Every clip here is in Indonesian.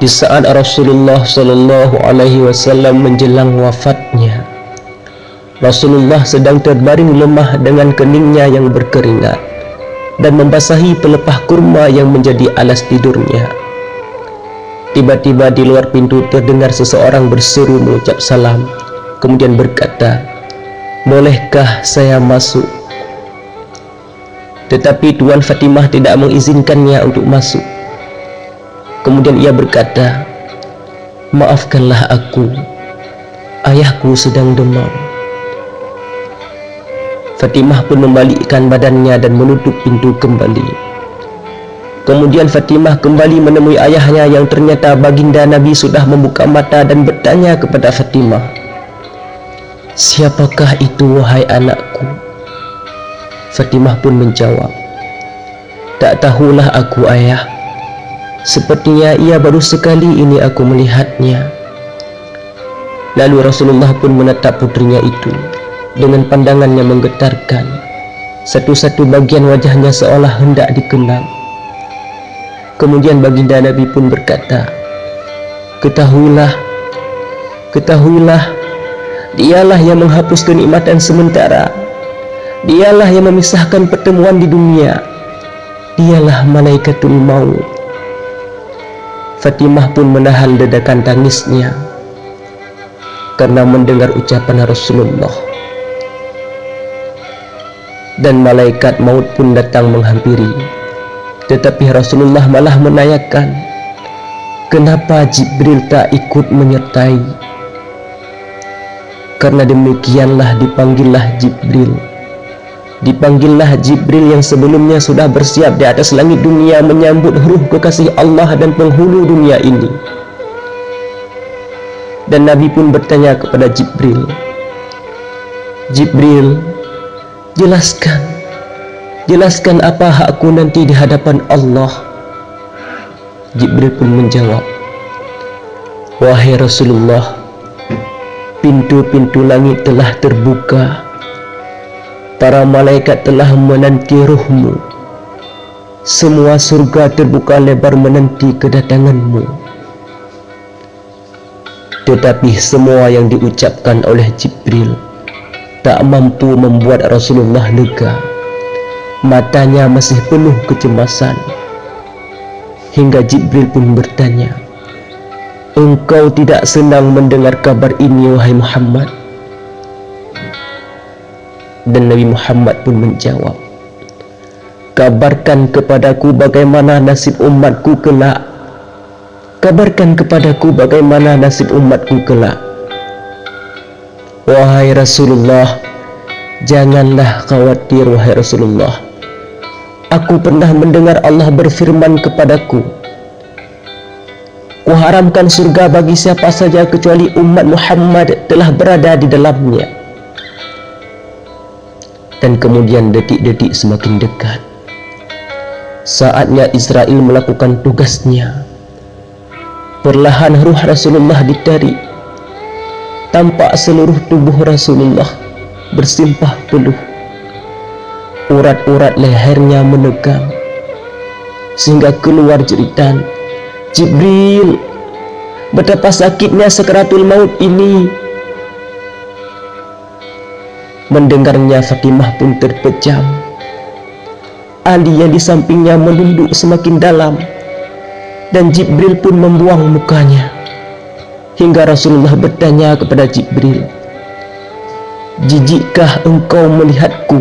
Di saat Rasulullah Shallallahu Alaihi Wasallam menjelang wafatnya, Rasulullah sedang terbaring lemah dengan keningnya yang berkeringat dan membasahi pelepah kurma yang menjadi alas tidurnya. Tiba-tiba di luar pintu terdengar seseorang berseru mengucap salam, kemudian berkata, "Bolehkah saya masuk?" Tetapi Tuan Fatimah tidak mengizinkannya untuk masuk. Kemudian ia berkata, "Maafkanlah aku, ayahku sedang demam." Fatimah pun membalikkan badannya dan menutup pintu kembali. Kemudian Fatimah kembali menemui ayahnya yang ternyata baginda Nabi sudah membuka mata dan bertanya kepada Fatimah, "Siapakah itu wahai anakku?" Fatimah pun menjawab, "Tak tahulah aku ayah. Sepertinya ia baru sekali ini aku melihatnya." Lalu Rasulullah pun menatap putrinya itu dengan pandangan yang menggetarkan. Satu-satu bagian wajahnya seolah hendak dikenang. Kemudian baginda Nabi pun berkata, Ketahuilah, dialah yang menghapus kenikmatan sementara. Dialah yang memisahkan pertemuan di dunia. Dialah malaikatul maut." Fatimah pun menahan dedakan tangisnya karena mendengar ucapan Rasulullah. Dan malaikat maut pun datang menghampiri. Tetapi Rasulullah malah menanyakan, kenapa Jibril tak ikut menyertai? Karena demikianlah dipanggillah Jibril. Dipanggillah Jibril yang sebelumnya sudah bersiap di atas langit dunia menyambut ruh kekasih Allah dan penghulu dunia ini. Dan Nabi pun bertanya kepada Jibril, "Jibril, jelaskan apa hakku nanti di hadapan Allah." Jibril pun menjawab, "Wahai Rasulullah, pintu-pintu langit telah terbuka. Para malaikat telah menanti ruhmu. Semua surga terbuka lebar menanti kedatanganmu." Tetapi semua yang diucapkan oleh Jibril tak mampu membuat Rasulullah lega. Matanya masih penuh kecemasan. Hingga Jibril pun bertanya, "Engkau tidak senang mendengar kabar ini, wahai Muhammad?" Dan Nabi Muhammad pun menjawab, "Kabarkan kepadaku bagaimana nasib umatku kelak. Kabarkan kepadaku bagaimana nasib umatku kelak." "Wahai Rasulullah, janganlah khawatir wahai Rasulullah. Aku pernah mendengar Allah berfirman kepadaku, Kuharamkan surga bagi siapa saja kecuali umat Muhammad telah berada di dalamnya." Dan kemudian detik-detik semakin dekat. Saatnya Israel melakukan tugasnya. Perlahan ruh Rasulullah ditarik. Tampak seluruh tubuh Rasulullah bersimpah peluh. Urat-urat lehernya menegang sehingga keluar jeritan, "Jibril, betapa sakitnya sakaratul maut ini." Mendengarnya Fatimah pun terpejam. Ali yang di sampingnya menunduk semakin dalam, dan Jibril pun membuang mukanya. Hingga Rasulullah bertanya kepada Jibril, "Jijikkah engkau melihatku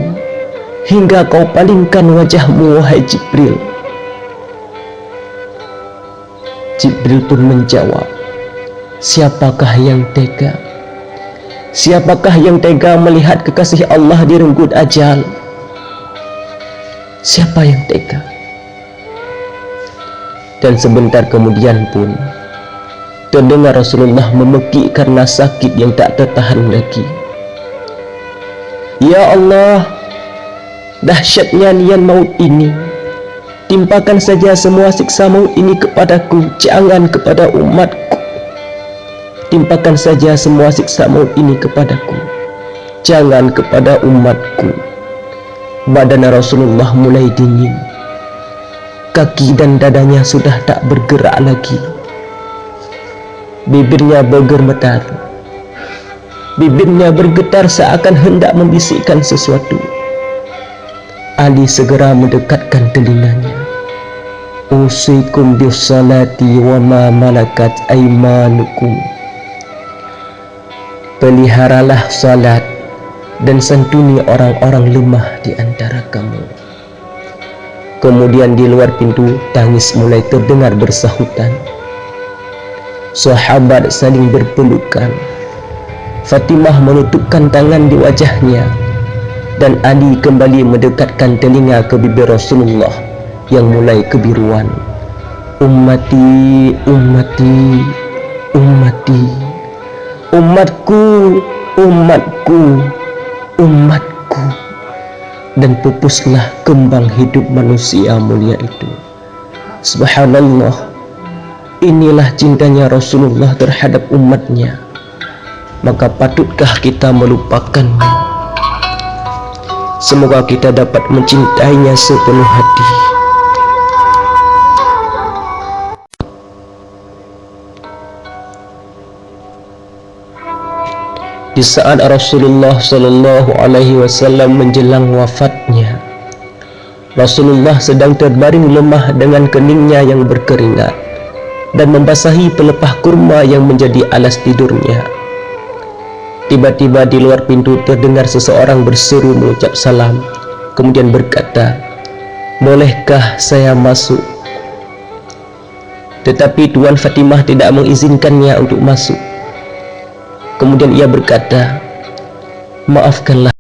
hingga kau palingkan wajahmu, wahai Jibril?" Jibril pun menjawab, "Siapakah yang tega? Siapakah yang tega melihat kekasih Allah direnggut ajal? Siapa yang tega?" Dan sebentar kemudian pun terdengar Rasulullah memekik karena sakit yang tak tertahan lagi. "Ya Allah, dahsyatnya nian maut ini. Timpakan saja semua siksa maut ini kepadaku, jangan kepada umatku. Timpakan saja semua siksa maut ini kepadaku, jangan kepada umatku." Badan Rasulullah mulai dingin. Kaki dan dadanya sudah tak bergerak lagi. Bibirnya bergemetar. Bibirnya bergetar seakan hendak membisikkan sesuatu. Ali segera mendekatkan telinganya. Usikum bisalati wa ma malakat aimanukum. Peliharalah salat dan santuni orang-orang lemah di antara kamu. Kemudian di luar pintu tangis mulai terdengar bersahutan. Sahabat saling berpelukan. Fatimah menutupkan tangan di wajahnya dan Ali kembali mendekatkan telinga ke bibir Rasulullah yang mulai kebiruan. Ummati, ummati, ummati, umatku, umatku, umatku. Dan pupuslah kembang hidup manusia mulia itu. Subhanallah, inilah cintanya Rasulullah terhadap umatnya. Maka patutkah kita melupakannya? Semoga kita dapat mencintainya sepenuh hati. Di saat Rasulullah Shallallahu Alaihi Wasallam menjelang wafatnya, Rasulullah sedang terbaring lemah dengan keningnya yang berkeringat dan membasahi pelepah kurma yang menjadi alas tidurnya. Tiba-tiba di luar pintu terdengar seseorang berseru mengucap salam, kemudian berkata, "Bolehkah saya masuk?" Tetapi Tuan Fatimah tidak mengizinkannya untuk masuk. Kemudian ia berkata, "Maafkanlah